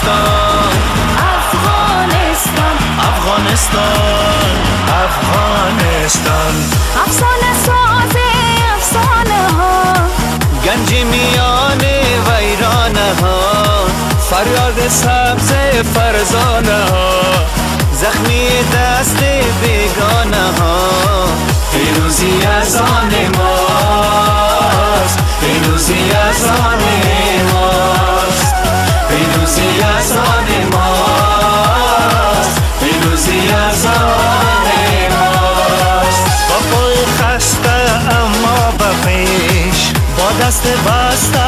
افغانستان افغانستان افغانستان افغانستان افسانه ساز افسانه ها گنج میان ویرانه ها فریاد سبز فرزانه ها زخمی دست بیگانه ها پیروزی از آن ماست پیروزی از آن ماست پیروزی از آن ماست پیروزی از آن ماست با پای خسته اما به پیش با دست بسته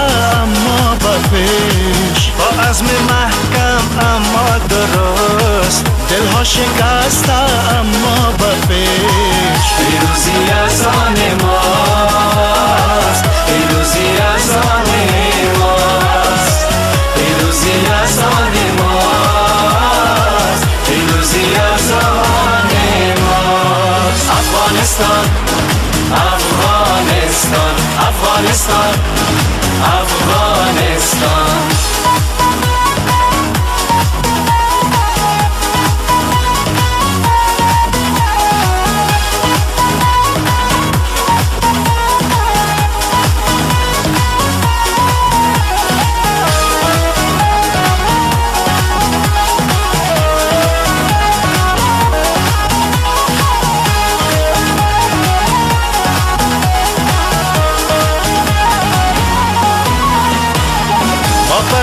اما به پیش با عزم محکم اما درست دلها شکسته اما به پیش پیروزی از آن ماست پیروزی از آن ماست پیروزی از آن ماست پیروزی از آن ماست افغانستان افغانستان افغانستان افغانستان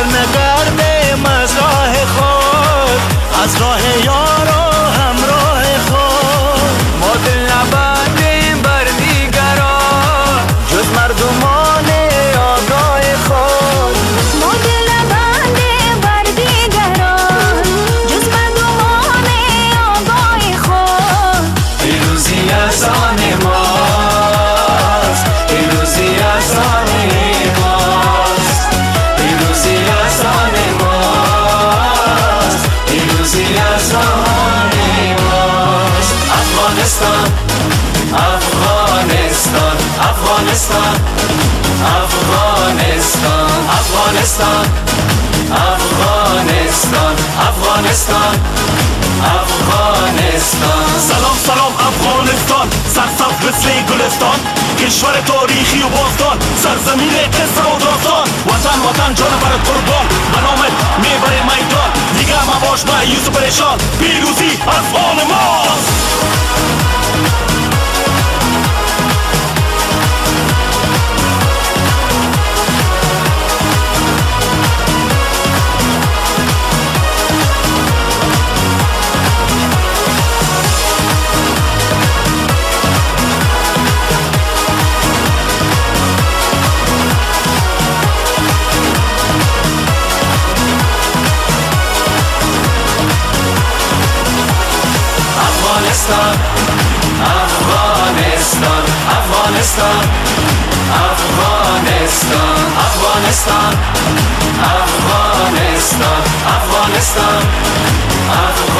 نگردیم از راه خود از راه یار و همراه خود ما دل نبندیم بر دیگران جز مردمان آگاه خود ما دل نبندیم بر دیگران جز مردمان آگاه خود پیروزی از آن ماست پیروزی از آن ماست پیروزی از آن ماست پیروزی از آن ماست افغانستان افغانستان افغانستان افغانستان افغانستان افغانستان افغانستان افغانستان سلام سلام افغانستان سرسبز مثل گلستان کشور تاریخی و باستان سرزمین قصه و داستان وطن وطن جان بر قربان برآمد میبره میدان دیگه مباش مایوس و پریشان پیروزی از آن ماست Afghanistan, Afghanistan, Afghanistan, Afghanistan, Afghanistan, Afghanistan, Afghanistan, Afghanistan.